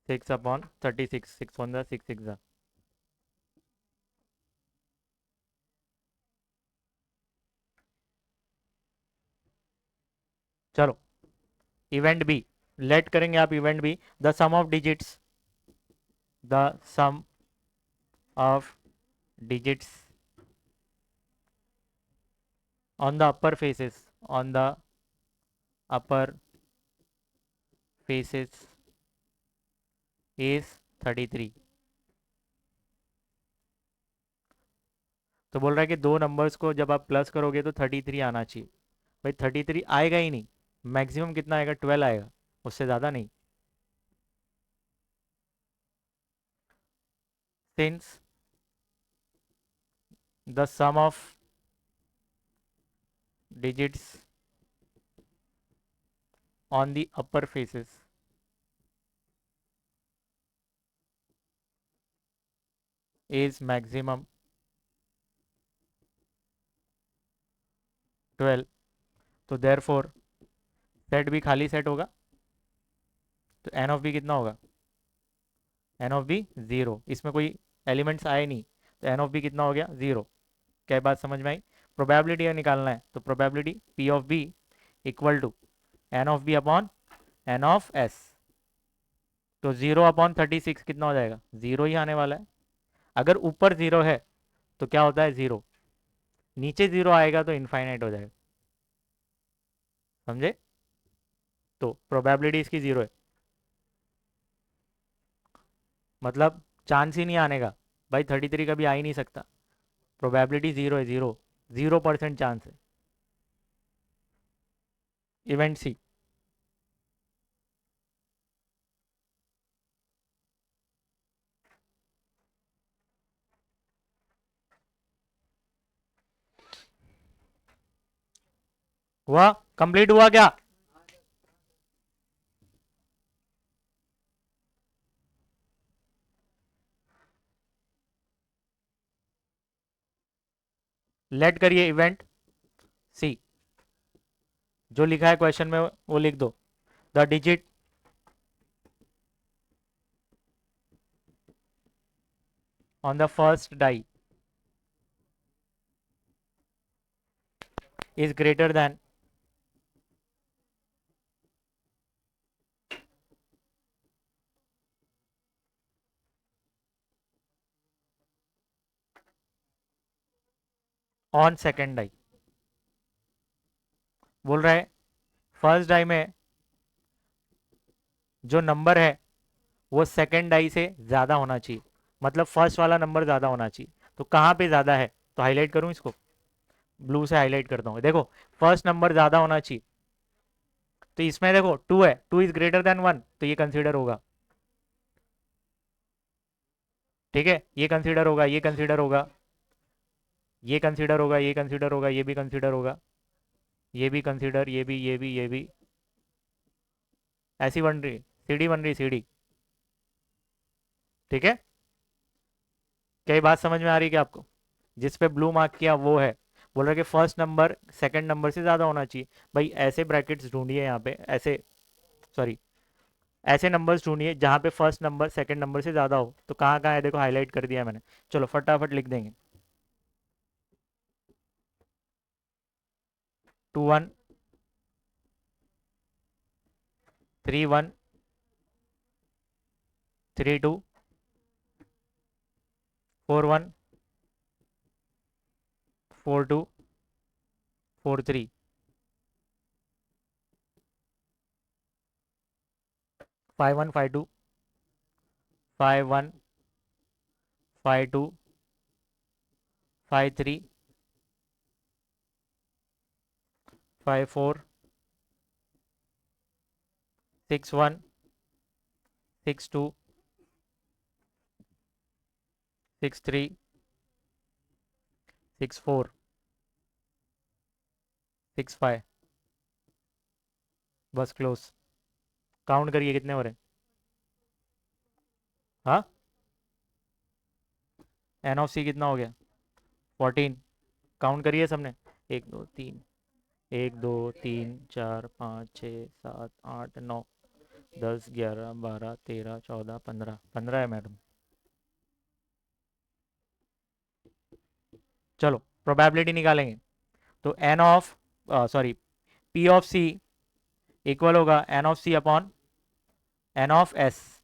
Speaker 1: 6/36, 6 1 6 6 जा। चलो इवेंट बी लेट करेंगे आप, event B the sum of digits, the sum of digits on the upper faces, on the upper faces is 33। तो बोल रहा है कि दो नंबर्स को जब आप प्लस करोगे तो 33 आना चाहिए। भाई 33 आएगा ही नहीं, मैक्सिमम कितना आएगा, 12 आएगा, उससे ज़्यादा नहीं। Since the sum of digits on the upper faces is maximum 12, तो देयर फोर सेट भी खाली सेट होगा, तो एन ऑफ बी कितना होगा, एन ऑफ बी ज़ीरो, इसमें कोई एलिमेंट्स आए नहीं, तो एन ऑफ बी कितना हो गया, ज़ीरो। क्या बात समझ में आई? प्रोबेबिलिटी निकालना है, तो probability P of B equal to N of B upon N of S. तो 0/36 कितना हो जाएगा, ज़ीरो ही आने वाला है। अगर ऊपर ज़ीरो है तो क्या होता है, ज़ीरो, नीचे ज़ीरो आएगा तो इनफाइनाइट हो जाएगा। समझे? तो प्रोबेबिलिटी इसकी ज़ीरो है, मतलब चांस ही नहीं आने का। भाई 33 कभी आ ही नहीं सकता, प्रोबेबिलिटी ज़ीरो है, ज़ीरो, 0% चांस है। इवेंट सी, हुआ कंप्लीट हुआ क्या? लेट करिए इवेंट सी, जो लिखा है क्वेश्चन में वो लिख दो। The digit on the first die is greater than on second die. बोल रहा है फर्स्ट डाई में जो नंबर है वो सेकंड डाई से ज़्यादा होना चाहिए, मतलब फर्स्ट वाला नंबर ज़्यादा होना चाहिए। तो कहाँ पे ज़्यादा है, तो हाईलाइट करूँ इसको, ब्लू से हाईलाइट करता हूँ। देखो फर्स्ट नंबर ज़्यादा होना चाहिए, तो इसमें देखो 2 है, 2 इज ग्रेटर देन 1, तो ये कंसीडर होगा। ठीक है, ये कंसीडर होगा, ये कंसीडर होगा, ये कंसीडर होगा, ये कंसीडर होगा, ये भी कंसीडर होगा, ये भी कंसीडर, ये भी, ये भी, ये भी, ऐसी बन रही सीढ़ी, बन रही सीढ़ी। ठीक है, क्या ये बात समझ में आ रही है क्या आपको? जिस पे ब्लू मार्क किया वो है, बोल रहा है कि फर्स्ट नंबर सेकंड नंबर से ज़्यादा होना चाहिए। भाई ऐसे ब्रैकेट्स ढूंढिए यहाँ पे, ऐसे, सॉरी, ऐसे नंबर्स ढूंढिए जहाँ पे फर्स्ट नंबर सेकंड नंबर से ज़्यादा हो। तो कहाँ कहाँ है देखो, हाईलाइट कर दिया मैंने। चलो फटाफट लिख देंगे। 2 1 3 1 3 2 4 1 4 2 4 3 5 1 5 2 5 1 5 2 5 3 5 4 6 1 6 2 6 3 6 4 6 5। बस क्लोज। काउंट करिए कितने हो रहे हैं। हाँ, एन ऑफ सी कितना हो गया, 14। काउंट करिए सबने, 1 2 3, 1 2 3 4 5 6 7 8 9, 10, 11, 12, 13, 14, 15, 15 है मैडम। चलो प्रोबेबिलिटी निकालेंगे। तो N of sorry P of C equal होगा N of C upon N of S.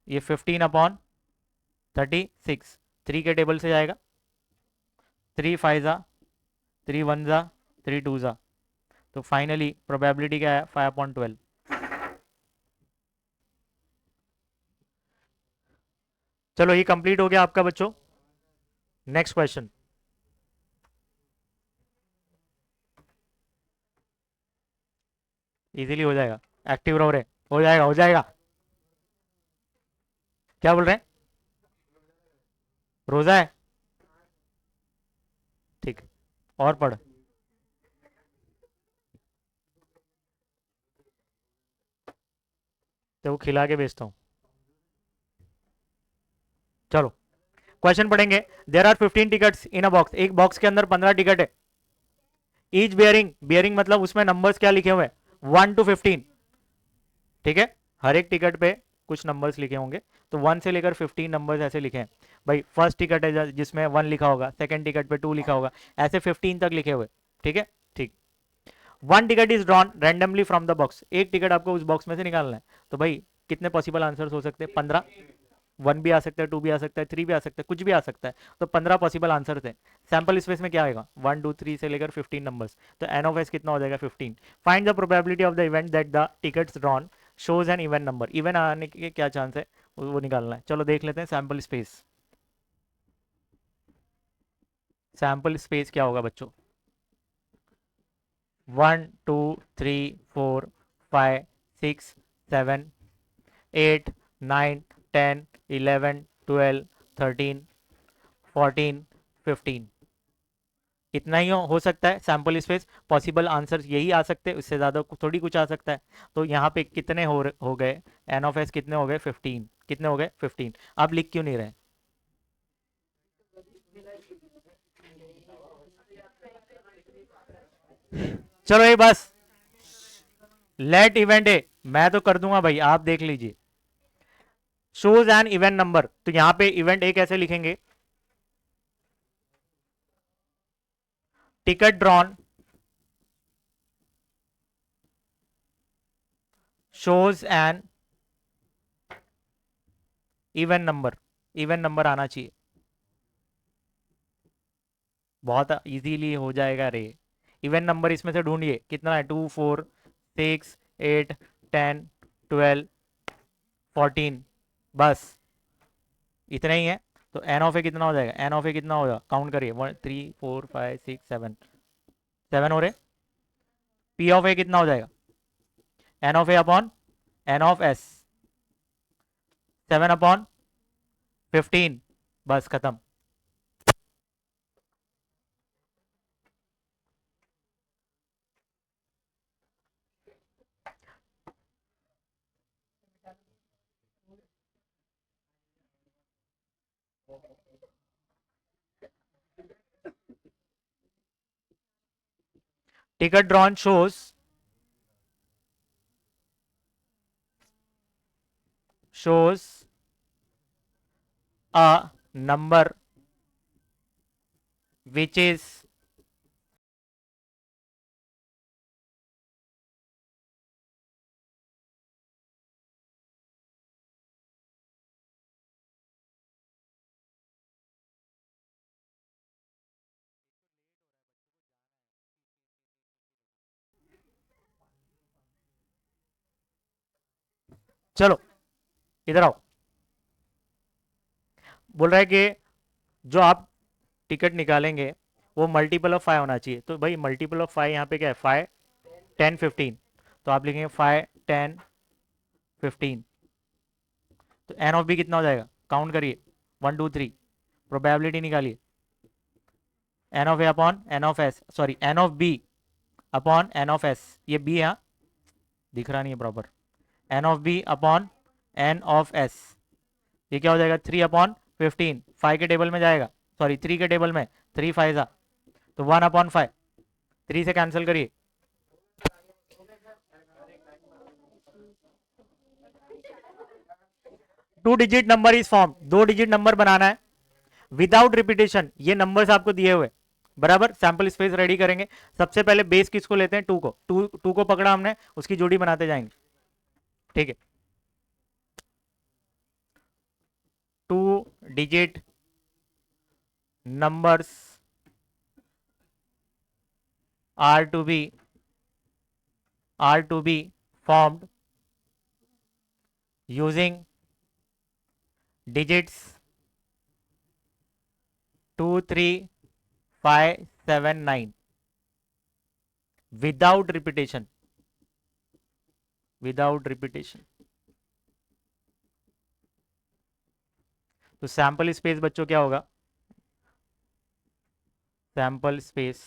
Speaker 1: ये 15/36 3 के टेबल से जाएगा। 3 5 जा, 3 1 जा, 3 2 जा। तो फाइनली प्रोबेबिलिटी क्या है 5/12। चलो ये कंप्लीट हो गया आपका बच्चों। Next question. इजीली हो जाएगा। एक्टिव रहो रे। हो जाएगा हो जाएगा। क्या बोल रहे हैं? रोजा है? ठीक। और पढ़। तो वो खिला के भेजता हूँ। चलो क्वेश्चन पढ़ेंगे। There are 15 tickets in a box. एक बॉक्स के अंदर 15 टिकट है। ईच बियरिंग, बियरिंग मतलब उसमें नंबर्स क्या लिखे हुए हैं 1 to 15। ठीक है, हर एक टिकट पे कुछ नंबर्स लिखे होंगे। तो 1 से लेकर 15 नंबर्स ऐसे लिखे हैं। भाई फर्स्ट टिकट है जिसमें 1 लिखा होगा, सेकंड टिकट पे 2 लिखा होगा, ऐसे 15 तक लिखे हुए। ठीक है, ठीक। 1 ticket is drawn randomly from the box. एक टिकट आपको उस बॉक्स में से निकालना है। तो भाई कितने पॉसिबल आंसर्स हो सकते हैं? 15। 1 भी आ सकता है, 2 भी आ सकता है, 3 भी आ सकता है, कुछ भी आ सकता है। तो 15 पॉसिबल आंसर थे। सैंपल स्पेस में क्या आएगा 1 2 3 से लेकर 15 नंबर्स। तो एन ऑफ एस कितना हो जाएगा 15। Find the probability of the event that the tickets drawn shows N even number. Even आने के क्या चांस है वो निकालना है। चलो देख लेते हैं सैंपल स्पेस। सैंपल स्पेस क्या होगा बच्चों? 1 2 3 4 5 6 7 8 9 10 11 12 13 14 15। इतना ही हो सकता है सैंपल स्पेस। पॉसिबल आंसर यही आ सकते हैं, उससे ज़्यादा थोड़ी कुछ आ सकता है। तो यहाँ पे कितने हो गए? एन ऑफ एस कितने हो गए 15। कितने हो गए 15। आप लिख क्यों नहीं रहे? चलो ये बस लेट इवेंट है, मैं तो कर दूंगा भाई, आप देख लीजिए। शोज एन इवेंट नंबर, तो यहाँ पे इवेंट ए कैसे लिखेंगे? Ticket drawn shows an event number. Event number आना चाहिए। बहुत इजीली हो जाएगा रे। इवेंट नंबर इसमें से ढूंढिए कितना है 2 4 6 8 10 12 14। बस इतना ही है। तो एन ऑफ ए कितना हो जाएगा? एन ऑफ ए कितना होगा? काउंट करिए 1 3 4 5 6 7। 7 हो रहे। पी ऑफ ए कितना हो जाएगा? N of A upon N of S. 7/15। बस खत्म। Ticket drawn shows a number which is चलो इधर आओ। बोल रहा है कि जो आप टिकट निकालेंगे वो मल्टीपल ऑफ 5 होना चाहिए। तो भाई मल्टीपल ऑफ 5 यहाँ पे क्या है 5 10 15। तो आप लिखेंगे 5 10 15। तो एन ऑफ बी कितना हो जाएगा? काउंट करिए 1 2 3। प्रोबेबिलिटी निकालिए। N of A upon N of S, sorry N of B upon N of S. ये बी यहाँ दिख रहा नहीं है proper. N of B upon N of S. ये क्या हो जाएगा 3/15। 5 के टेबल में जाएगा, सॉरी 3 के टेबल में 3 5 जा। तो 1/5। 3 से कैंसिल करिए। 2 digit number is form, 2 digit number बनाना है विदाउट रिपीटेशन। ये नंबर्स आपको दिए हुए बराबर। सैंपल स्पेस रेडी करेंगे। सबसे पहले बेस किसको लेते हैं, 2 को। 2 को पकड़ा हमने, उसकी जोड़ी बनाते जाएंगे। ठीक है, 2 digit numbers are to be formed using digits 2 3 5 7 9 without repetition, तो सैंपल स्पेस बच्चों क्या होगा, सैंपल स्पेस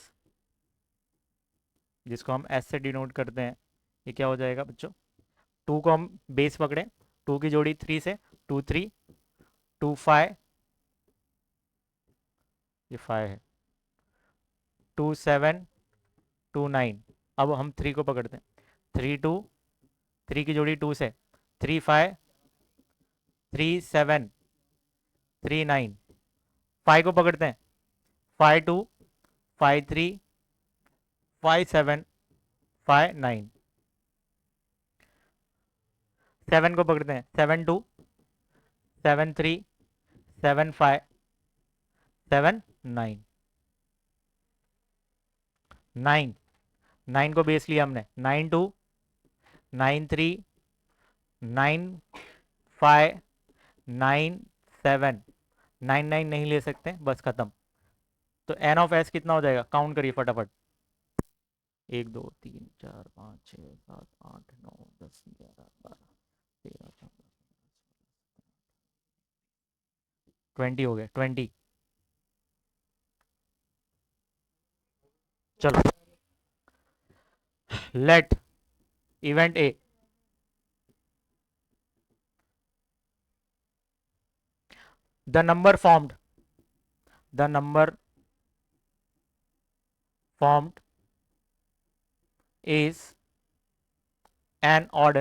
Speaker 1: जिसको हम एस से डिनोट करते हैं, ये क्या हो जाएगा बच्चों, 2 को हम बेस पकड़े, 2 की जोड़ी 3 से, 2 3 2 5, ये 5 है, 2 7 2 9। अब हम 3 को पकड़ते हैं, 3 2, 3 की जोड़ी 2 से, 3 5 3 7 3 9। 5 को पकड़ते हैं, 5 2 5 3 5 7 5 9। 7 को पकड़ते हैं, 7 2 7 3 7 5 7 9। 9 9 को बेस लिया हमने, 9 2 9 3 9 5 9 7 9 9 नहीं ले सकते, बस खत्म। तो एन ऑफ एस कितना हो जाएगा, काउंट करिए फटाफट। 1 2 3 4 5 6 7 8 9 10 11 12 13 14 20 हो गया, 20। चलो, let event A the number formed is an odd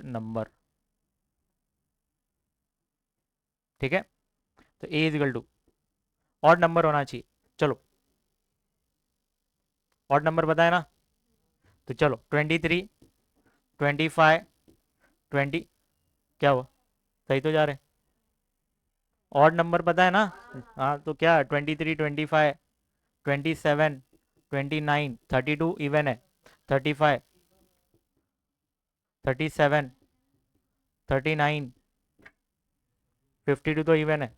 Speaker 1: number, ठीक है। तो a is equal to odd number होना चाहिए। चलो, ऑड नंबर बताए ना, तो चलो 23 25 20, क्या हुआ, सही तो जा रहे हैं, ऑड नंबर पता है ना। हाँ, तो क्या 23 25 27 29 32 इवन है, 35 37 39 52 तो इवन है,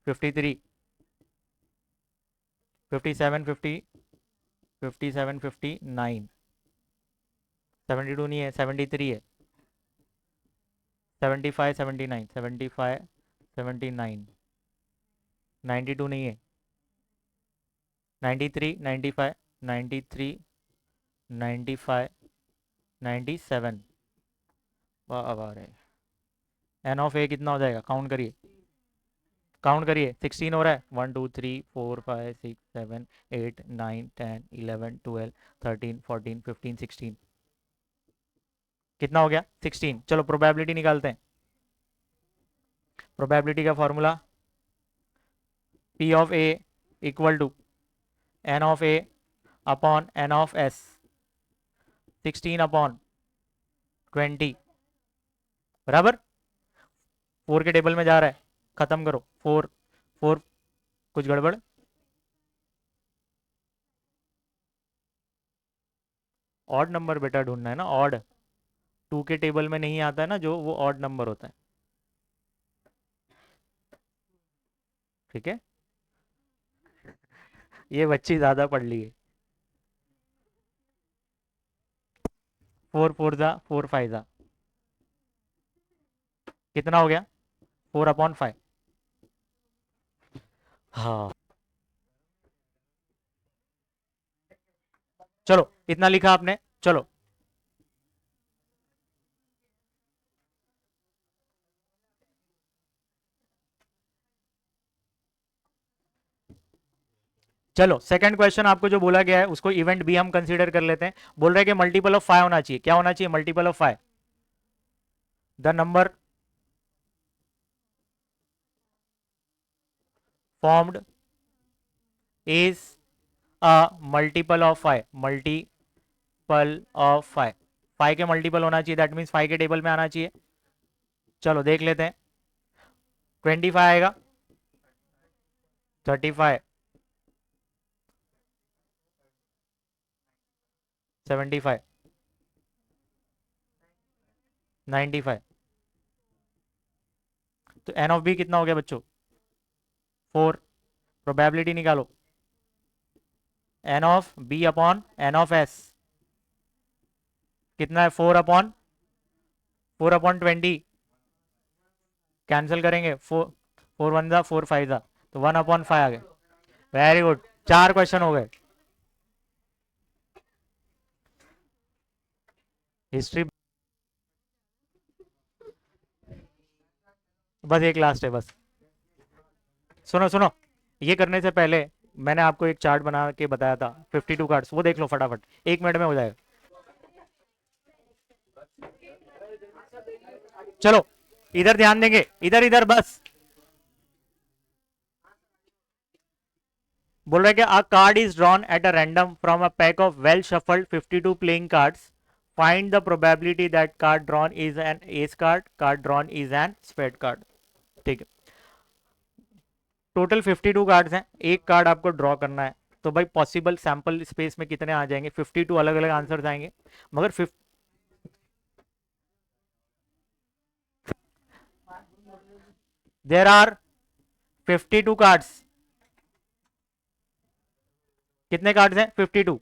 Speaker 1: 53 57 50 57 59 72 नहीं है, 73 है, 75 79 75 79 92 नहीं है, 93 95 93 95 97। वाह रे, एन ऑफ ए कितना हो जाएगा, काउंट करिए 16 हो रहा है, 1 2 3 4 5 6 7 8 9 10 11 12 13 14 15 16, कितना हो गया 16। चलो प्रोबेबिलिटी निकालते हैं। प्रोबेबिलिटी का formula P of A equal to N of A upon N of S, 16 upon 20 बराबर 4 के टेबल में जा रहा है, खत्म करो, 4 4 कुछ गड़बड़, ऑड नंबर बेटा ढूंढना है ना, ऑड 2 के टेबल में नहीं आता है ना जो, वो ऑड नंबर होता है, ठीक है। ये बच्ची ज्यादा पढ़ ली है। 4 4 जा 4 5 जा, कितना हो गया 4 अपॉन 5। हाँ, चलो इतना लिखा आपने। चलो चलो सेकंड क्वेश्चन आपको जो बोला गया है उसको इवेंट बी हम कंसीडर कर लेते हैं। बोल रहे हैं कि मल्टीपल ऑफ 5 होना चाहिए, क्या होना चाहिए, multiple of 5, the number formed is a multiple of 5, multiple of 5, 5 के मल्टीपल होना चाहिए, दैट मीन्स 5 के टेबल में आना चाहिए। चलो देख लेते हैं, 25 आएगा, 35, 75, 95। तो एन ऑफ बी कितना हो गया बच्चों? 4। प्रोबेबिलिटी निकालो, N of B upon N of S कितना है? 4/20 कैंसिल करेंगे, 4 1 जा 4 5 जा, तो 1/5 आ गए। वेरी गुड, 4 क्वेश्चन हो गए। हिस्ट्री बस एक लास्ट है बस। सुनो सुनो, ये करने से पहले मैंने आपको एक चार्ट बना के बताया था 52 कार्ड्स, वो देख लो फटाफट, 1 मिनट में हो जाएगा। चलो इधर ध्यान देंगे, इधर इधर बस। बोल रहे कि a card is drawn at a random from a pack of well shuffled 52 playing cards, find the probability that card drawn is an ace card, card drawn is an spade card. ठीक है, total 52 cards हैं, एक card आपको draw करना है। तो भाई possible sample space में कितने आ जाएंगे? 52 अलग अलग आंसर आएंगे, मगर देर आर 52 कार्ड्स। कितने कार्ड्स हैं? 52।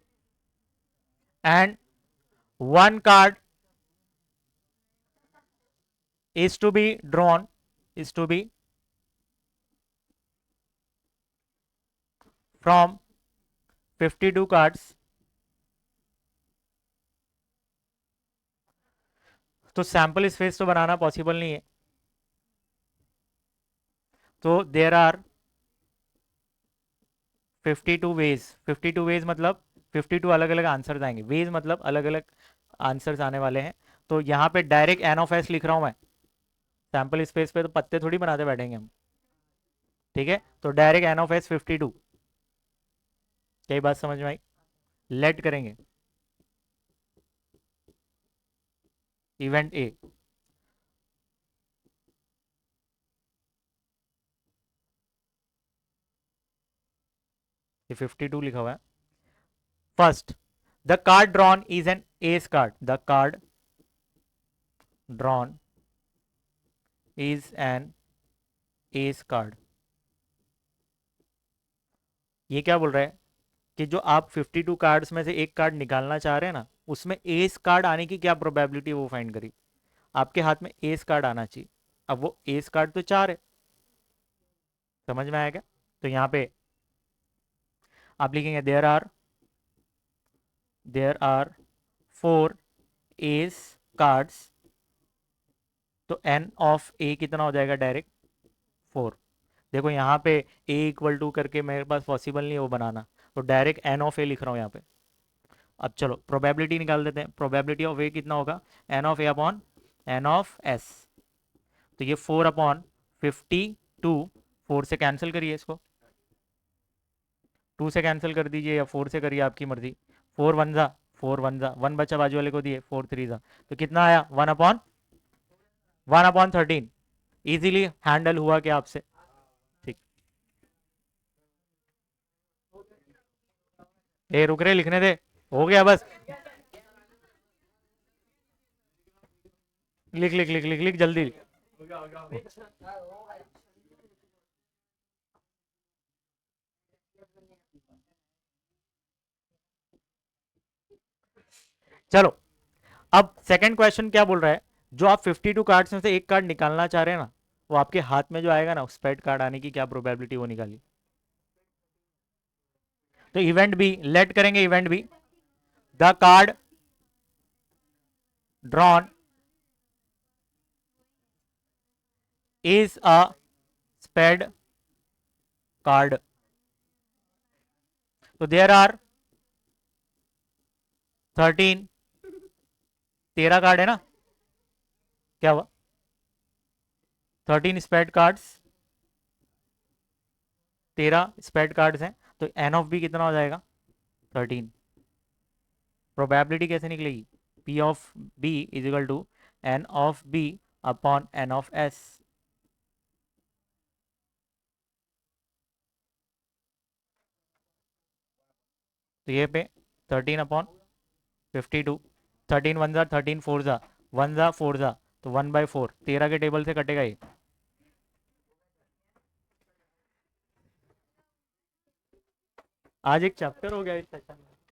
Speaker 1: And one card is to be drawn, is to be from 52 cards। तो सैंपल स्पेस तो बनाना पॉसिबल नहीं है, तो देर आर 52 वेज। 52 वेज मतलब 52 अलग अलग आंसर्स आएंगे, वेज मतलब अलग अलग आंसर्स आने वाले हैं। तो यहाँ पे डायरेक्ट एन ऑफ एस लिख रहा हूं मैं, सैंपल स्पेस पे तो पत्ते थोड़ी बनाते बैठेंगे हम। ठीक है, तो डायरेक्ट एन ऑफ एस 52। क्या बात समझ में आई? लेट करेंगे इवेंट ए, ये 52 लिखा हुआ है। First, the card drawn is an ace card, the card drawn is an ace card. ये क्या बोल रहा है कि जो आप 52 कार्ड्स में से एक कार्ड निकालना चाह रहे हैं ना, उसमें एस कार्ड आने की क्या प्रोबेबिलिटी वो फाइंड करी। आपके हाथ में एस कार्ड आना चाहिए, अब वो एस कार्ड तो 4 है। समझ में आएगा? तो यहां पे आप लिखेंगे देयर आर 4 एस कार्ड्स, तो एन ऑफ ए कितना हो जाएगा? डायरेक्ट 4। देखो यहाँ पे ए इक्वल टू करके मेरे पास पॉसिबल नहीं है वो बनाना, तो डायरेक्ट एन ऑफ ए लिख रहा हूँ यहाँ पे। अब चलो प्रोबेबिलिटी निकाल देते हैं, प्रोबेबिलिटी ऑफ ए कितना होगा? N of A upon N of S. तो ये 4/52, 4 से कैंसिल करिए इसको, 2 से कैंसिल कर दीजिए या 4 से करिए, आपकी मर्जी। 4 1 जा 4 1 जा, 1 बचा बाजू वाले को दिए, 4 3 जा, तो कितना आया? 1/13। इजीली हैंडल हुआ क्या आपसे? ठीक, ए रुक रहे, लिखने दे, हो गया बस। लिख लिख लिख लिख लिख जल्दी लिख। चलो अब सेकंड क्वेश्चन क्या बोल रहा है? जो आप 52 कार्ड्स में से एक कार्ड निकालना चाह रहे हैं ना, वो आपके हाथ में जो आएगा ना, स्पेड कार्ड आने की क्या प्रोबेबिलिटी, वो निकालिए। तो इवेंट बी लेट करेंगे, event B, the card drawn is a spade card. तो देयर आर 13, 13 कार्ड है ना, क्या हुआ? 13 स्पेड कार्ड्स 13 स्पेड कार्ड्स हैं, तो एन ऑफ बी कितना हो जाएगा? 13। प्रोबेबिलिटी कैसे निकलेगी? P of B is equal to N of B upon N of S. तो ये पे 13/52, 13 1 ज़ा 13 4 ज़ा 1 ज़ा 4 ज़ा, तो 1/4, 13 के टेबल से कटेगा ये। आज एक चैप्टर हो गया इस सेशन में।